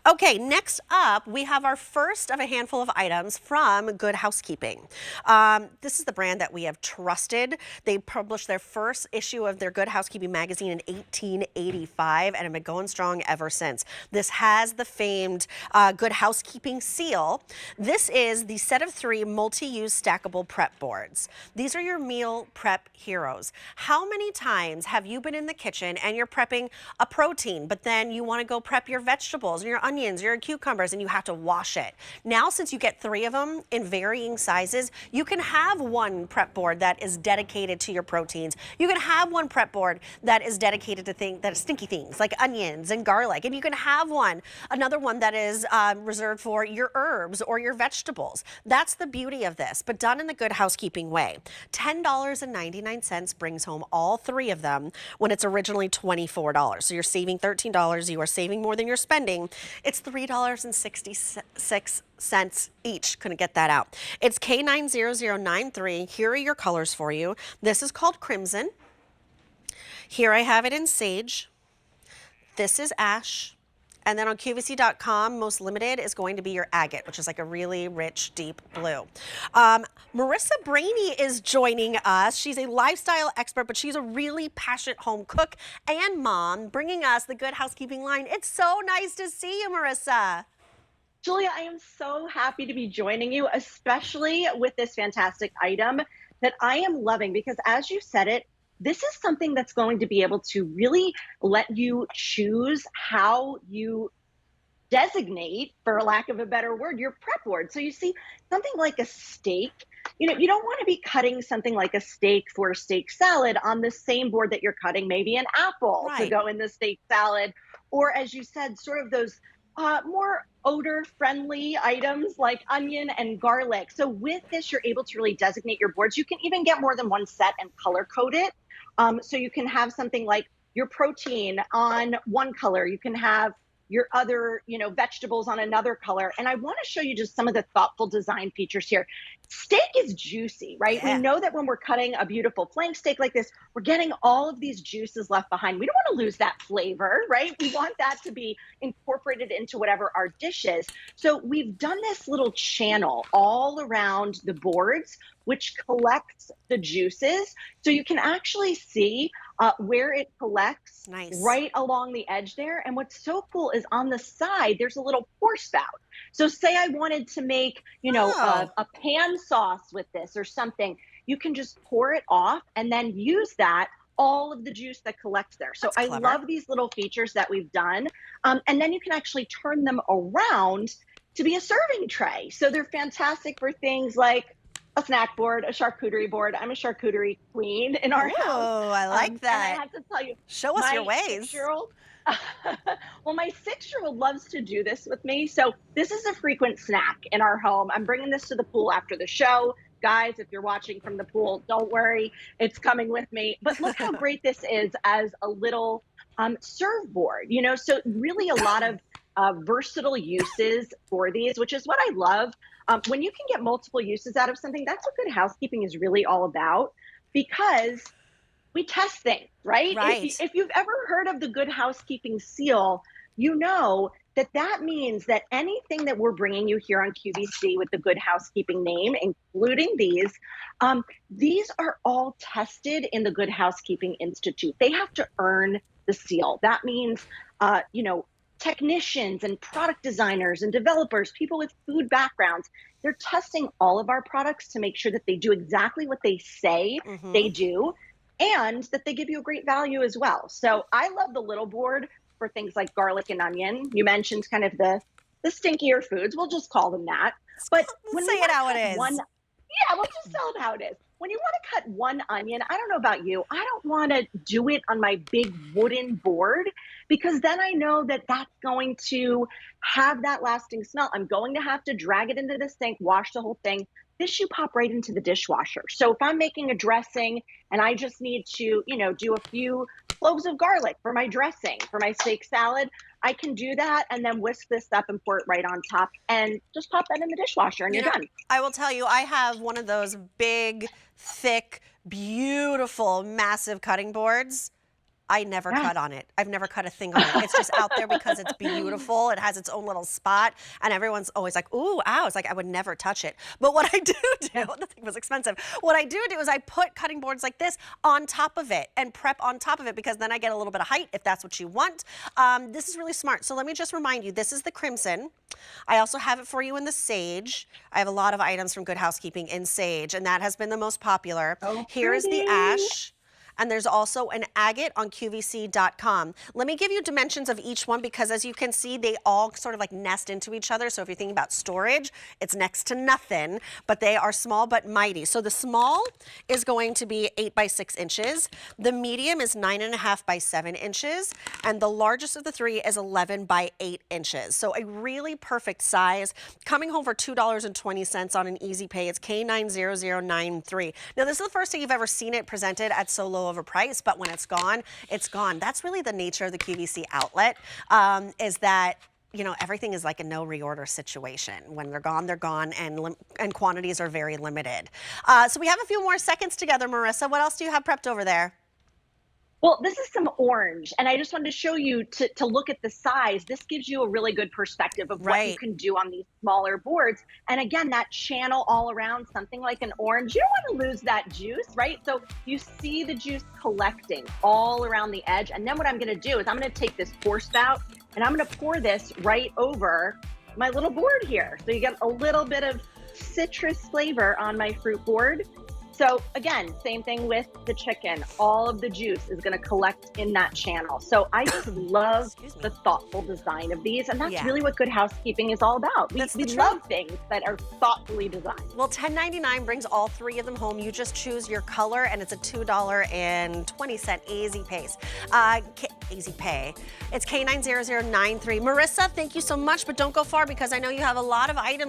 Okay, next up, we have our first of a handful of items from Good Housekeeping. This is the brand that we have trusted. They published their first issue of their Good Housekeeping magazine in 1885 and have been going strong ever since. This has the famed Good Housekeeping seal. This is the set of 3 multi-use stackable prep boards. These are your meal prep heroes. How many times have you been in the kitchen and you're prepping a protein, but then you want to go prep your vegetables and your onions, your cucumbers, and you have to wash it? Now, since you get 3 of them in varying sizes, you can have one prep board that is dedicated to your proteins. You can have one prep board that is dedicated to stinky things like onions and garlic, and you can have another one that is reserved for your herbs or your vegetables. That's the beauty of this, but done in the Good Housekeeping way. $10.99 brings home all 3 of them when it's originally $24. So you're saving $13. You are saving more than you're spending. It's $3.66 each. Couldn't get that out. It's K90093. Here are your colors for you. This is called Crimson. Here I have it in Sage. This is Ash. And then on QVC.com, most limited is going to be your agate, which is like a really rich, deep blue. Marissa Brainy is joining us. She's a lifestyle expert, but she's a really passionate home cook and mom, bringing us the Good Housekeeping line. It's so nice to see you, Marissa. Julia, I am so happy to be joining you, especially with this fantastic item that I am loving because, as you said it, this is something that's going to be able to really let you choose how you designate, for lack of a better word, your prep board. So you see, something like a steak, you don't want to be cutting something like a steak for a steak salad on the same board that you're cutting maybe an apple to Right. go in the steak salad, or as you said, sort of those more odor friendly items like onion and garlic. So with this, you're able to really designate your boards. You can even get more than one set and color code it. So you can have something like your protein on one color. You can have your other, vegetables on another color. And I want to show you just some of the thoughtful design features here. Steak is juicy, right? We Yeah. know that when we're cutting a beautiful flank steak like this, we're getting all of these juices left behind. We don't want to lose that flavor, right? We want that to be incorporated into whatever our dish is. So we've done this little channel all around the boards, which collects the juices. So you can actually see where it collects Nice. right along the edge there. And what's so cool is on the side, there's a little pour spout. So say I wanted to make, Oh, a pan sauce with this or something, you can just pour it off and then use that all of the juice that collects there. So that's I clever. love these little features that we've done. And then you can actually turn them around to be a serving tray. So they're fantastic for things like a snack board, a charcuterie board. I'm a charcuterie queen in our house. Oh, I like And I that. have to tell you, Show us your my ways. 6-year-old, well, my 6-year-old loves to do this with me. So this is a frequent snack in our home. I'm bringing this to the pool after the show. Guys, if you're watching from the pool, don't worry, it's coming with me. But look how great this is as a little serve board, so really a lot of versatile uses for these, which is what I love. When you can get multiple uses out of something, that's what Good Housekeeping is really all about, because we test things, right? Right. If you've ever heard of the Good Housekeeping seal, you know that that means that anything that we're bringing you here on QVC with the Good Housekeeping name, including these are all tested in the Good Housekeeping Institute. They have to earn the seal. That means, technicians and product designers and developers, people with food backgrounds, they're testing all of our products to make sure that they do exactly what they say Mm-hmm. they do, and that they give you a great value as well. So I love the little board for things like garlic and onion. You mentioned kind of the stinkier foods. We'll just call them that. But Let's when we say it want how to it cut one, is. yeah, we'll just tell them how it is. When you want to cut one onion, I don't know about you, I don't want to do it on my big wooden board, because then I know that that's going to have that lasting smell. I'm going to have to drag it into the sink, wash the whole thing. This you pop right into the dishwasher. So if I'm making a dressing and I just need to, do a few cloves of garlic for my dressing, for my steak salad, I can do that and then whisk this up and pour it right on top and just pop that in the dishwasher and You you're know, done. I will tell you, I have one of those big, thick, beautiful, massive cutting boards. I never Yeah. cut on it. I've never cut a thing on it. It's just out there because it's beautiful. It has its own little spot, and everyone's always like, ooh, ow. It's like, I would never touch it. But what I do, the thing was expensive. What I do is I put cutting boards like this on top of it and prep on top of it, because then I get a little bit of height if that's what you want. This is really smart. So let me just remind you, this is the crimson. I also have it for you in the sage. I have a lot of items from Good Housekeeping in sage, and that has been the most popular. Oh, Here is the pretty. ash. And there's also an agate on QVC.com. Let me give you dimensions of each one, because as you can see, they all sort of like nest into each other. So if you're thinking about storage, it's next to nothing, but they are small but mighty. So the small is going to be 8 by 6 inches. The medium is 9.5 by 7 inches. And the largest of the three is 11 by 8 inches. So a really perfect size. Coming home for $2.20 on an easy pay. It's K90093. Now, this is the first time you've ever seen it presented at so low of a price, but when it's gone, it's gone. That's really the nature of the QVC outlet, is that, you know, everything is like a no reorder situation. When they're gone, and quantities are very limited. So we have a few more seconds together, Marissa. What else do you have prepped over there? Well, this is some orange, and I just wanted to show you to look at the size. This gives you a really good perspective of what you Right. can do on these smaller boards. And again, that channel all around, something like an orange, you don't want to lose that juice, right? So you see the juice collecting all around the edge. And then what I'm going to do is I'm going to take this pour spout and I'm going to pour this right over my little board here. So you get a little bit of citrus flavor on my fruit board. So again, same thing with the chicken. All of the juice is going to collect in that channel. So I just love the thoughtful design of these. And that's really what Good Housekeeping is all about. We love things that are thoughtfully designed. Well, $10.99 brings all three of them home. You just choose your color, and it's a $2.20 easy pace. Easy pay. It's K90093. Marissa, thank you so much, but don't go far, because I know you have a lot of items